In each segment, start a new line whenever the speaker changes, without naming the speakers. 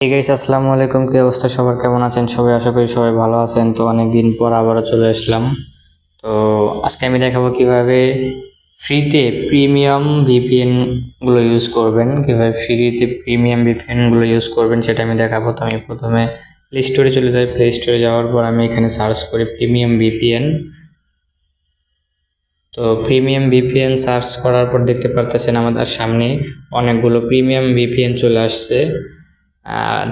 Guys, আসসালামু আলাইকুম। কি অবস্থা সবার, কেমন আছেন সবাই? আশা করি সবাই ভালো আছেন। তো অনেকদিন পর আবারও চলে আসলাম। তো আজকে আমি দেখাবো কিভাবে ফ্রিতে প্রিমিয়াম ভিপিএন গুলো ইউজ করবেন, কিভাবে ফ্রিতে প্রিমিয়াম ভিপিএন গুলো ইউজ করবেন সেটা আমি দেখাবো। তো আমি প্রথমে প্লে স্টোরে চলে যাই। প্লে স্টোরে যাওয়ার পর আমি এখানে সার্চ করি প্রিমিয়াম ভিপিএন। তো প্রিমিয়াম ভিপিএন সার্চ করার পর দেখতে পারতেছেন আমাদের সামনে অনেকগুলো প্রিমিয়াম ভিপিএন চলে আসছে।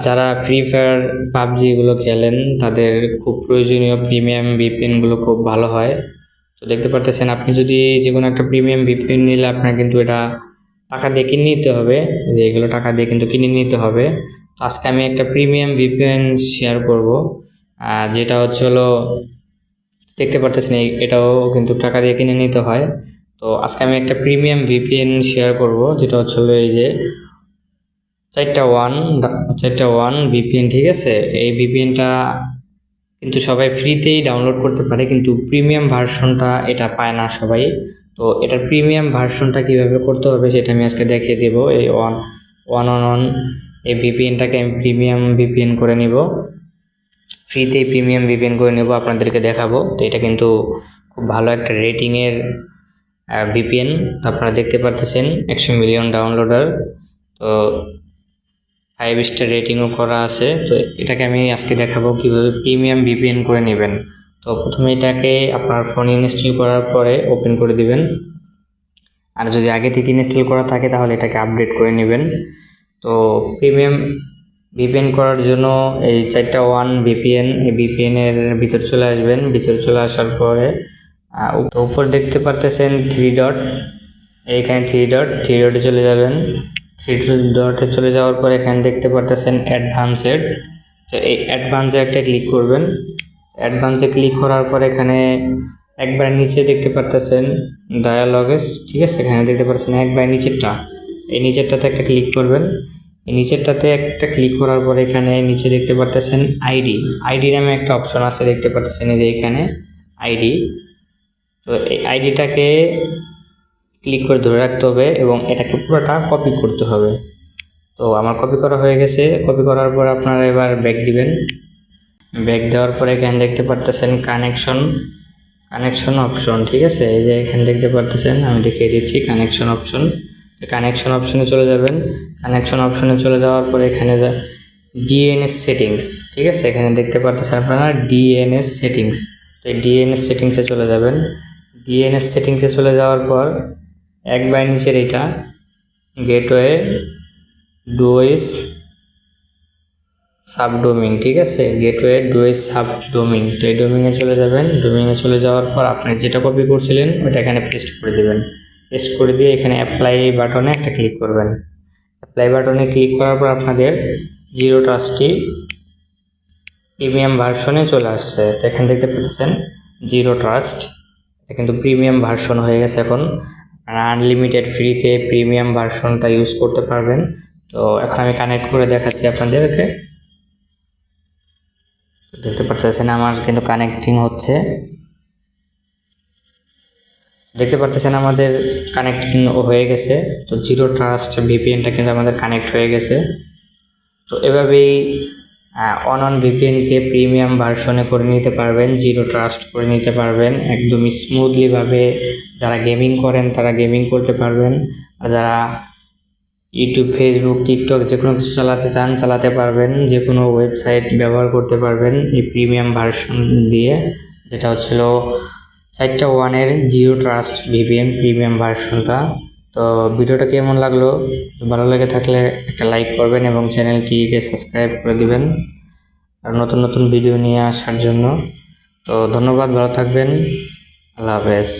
যারা ফ্রি ফায়ার পাবজি গুলো খেলেন তাদের খুব প্রয়োজনীয় প্রিমিয়াম ভিপিএন গুলো খুব ভালো হয়। তো দেখতে পারতেছেন, আপনি যদি যে কোনো একটা প্রিমিয়াম ভিপিএন নিলে আপনার কিন্তু এটা টাকা দিয়ে কিনে নিতে হবে, যে এগুলো টাকা দিয়ে কিন্তু কিনে নিতে হবে। তো আজকে আমি একটা প্রিমিয়াম ভিপিএন শেয়ার করব, যেটা হচ্ছে হলো দেখতে পারতেছেন এটাও কিন্তু টাকা দিয়ে কিনে নিতে হয়। তো আজকে আমি একটা প্রিমিয়াম ভিপিএন শেয়ার করব, যেটা হচ্ছে হলো এই যে চারটা ওয়ান ভিপিএন। ঠিক আছে, এই ভিপিএনটা কিন্তু সবাই ফ্রিতেই ডাউনলোড করতে পারে, কিন্তু প্রিমিয়াম ভার্সনটা এটা পায় না সবাই। তো এটার প্রিমিয়াম ভার্সনটা কিভাবে করতে হবে সেটা আমি আজকে দেখিয়ে দেব। এই ওয়ান ওয়ান অন ওয়ান এই ভিপিএনটাকে আমি প্রিমিয়াম ভিপিএন করে নিব, ফ্রিতেই প্রিমিয়াম ভিপিএন করে নেব, আপনাদেরকে দেখাবো। তো এটা কিন্তু খুব ভালো একটা রেটিংয়ের ভিপিএন। তো আপনারা দেখতে পারতেছেন 100 মিলিয়ন ডাউনলোডার, তো 5 স্টার রেটিংও করা আছে। তো এটাকে আমি আজকে দেখাবো কিভাবে প্রিমিয়াম ভিপিএন করে নেবেন। তো প্রথমে এটাকে আপনার ফোনে ইনস্টল করার পরে ওপেন করে দিবেন, আর যদি আগে থেকে ইনস্টল করা থাকে তাহলে এটাকে আপডেট করে নেবেন। তো প্রিমিয়াম ভিপিএন করার জন্য এই চারটা ওয়ান ভিপিএন, এই ভিপিএন এর ভিতর চলে আসবেন। ভিতর চলে আসার পরে উপর দেখতে পারতেছেন 3 ডট, এইখানে 3 ডটে চলে যাবেন। 3 ডটে চলে যাওয়ার পর এখানে দেখতে পারতেছেন অ্যাডভান্সেড। তো এই অ্যাডভান্সে একটা ক্লিক করবেন। অ্যাডভান্সে ক্লিক করার পর এখানে একবার নিচে দেখতে পারতেছেন ডায়ালগেস। ঠিক আছে, এখানে দেখতে পাচ্ছেন একবার নিচেরটা, এই নিচেরটাতে একটা ক্লিক করবেন। এই নিচেরটাতে একটা ক্লিক করার পর এখানে নিচে দেখতে পারতেছেন আইডি নামে একটা অপশন আছে, দেখতে পাচ্ছেন এই যে এখানে আইডি। তো এই আইডিটাকে ক্লিক করে ধরে রাখতে হবে এবং এটাকে পুরোটা কপি করতে হবে। তো আমার কপি করা হয়ে গেছে। কপি করার পর আপনারা এবার ব্যাক দিবেন। ব্যাক দেওয়ার পরে এখানে দেখতে পারতেছেন কানেকশন অপশন। ঠিক আছে, এই যে এখানে দেখতে পারতেছেন, আমি দেখিয়ে দিচ্ছি কানেকশন অপশনে চলে যাবেন। কানেকশন অপশনে চলে যাওয়ার পরে এখানে ডিএনএস সেটিংস। ঠিক আছে, এখানে দেখতে পারতেছেন আপনারা ডিএনএস সেটিংস। তো এই ডিএনএস সেটিংসে চলে যাবেন। ডিএনএস সেটিংসে চলে যাওয়ার পর একবার নিচের এটা গেটওয়ে ডুয়েস সাবডোমিন। ঠিক আছে, গেটওয়ে ডুয়েস সাবডোমিন। তো এই ডোমিনে চলে যাবেন। ডোমিনে চলে যাওয়ার পর আপনি যেটা কপি করছিলেন ওটা এখানে পেস্ট করে দেবেন। পেস্ট করে দিয়ে এখানে অ্যাপ্লাই বাটনে একটা ক্লিক করবেন। অ্যাপ্লাই বাটনে ক্লিক করার পর আপনাদের জিরো ট্রাস্টটি প্রিমিয়াম ভার্সনে চলে আসছে। তো এখানে দেখতে পাচ্ছেন জিরো ট্রাস্ট, এটা কিন্তু প্রিমিয়াম ভার্সন হয়ে গেছে। এখন আনলিমিটেড ফ্রিতে প্রিমিয়াম ভার্সনটা ইউজ করতে পারবেন। তো এখন আমি কানেক্ট করে দেখাচ্ছি আপনাদেরকে। দেখতে পাচ্ছেন আমার কিন্তু কানেক্টিং হচ্ছে, দেখতে পাচ্ছেন আমাদের কানেক্টিং হয়ে গেছে। তো জিরো ট্রাস্ট ভিপিএনটা কিন্তু আমাদের কানেক্ট হয়ে গেছে। তো এভাবেই অন ভিপিএনকে প্রিমিয়াম ভার্সনে করে নিতে পারবেন, জিরো ট্রাস্ট করে নিতে পারবেন একদম স্মুথলি ভাবে। যারা গেমিং করেন তারা গেমিং করতে পারবেন, আর যারা ইউটিউব, ফেসবুক, টিকটক যে কোনো কিছু চালাতে চান চালাতে পারবেন, যে কোনো ওয়েবসাইট ব্যবহার করতে পারবেন এই প্রিমিয়াম ভার্সন দিয়ে, যেটা হচ্ছিল চারটা ওয়ানের জিরো ট্রাস্ট ভিপিএন প্রিমিয়াম ভার্সনটা। তো ভিডিওটা কেমন লাগলো? ভালো লেগে থাকলে একটা লাইক করবেন এবং চ্যানেলটিকে সাবস্ক্রাইব করে দিবেন আর নতুন নতুন ভিডিও নিয়ে আসার জন্য। তো ধন্যবাদ, ভালো থাকবেন, আল্লাহ হাফেজ।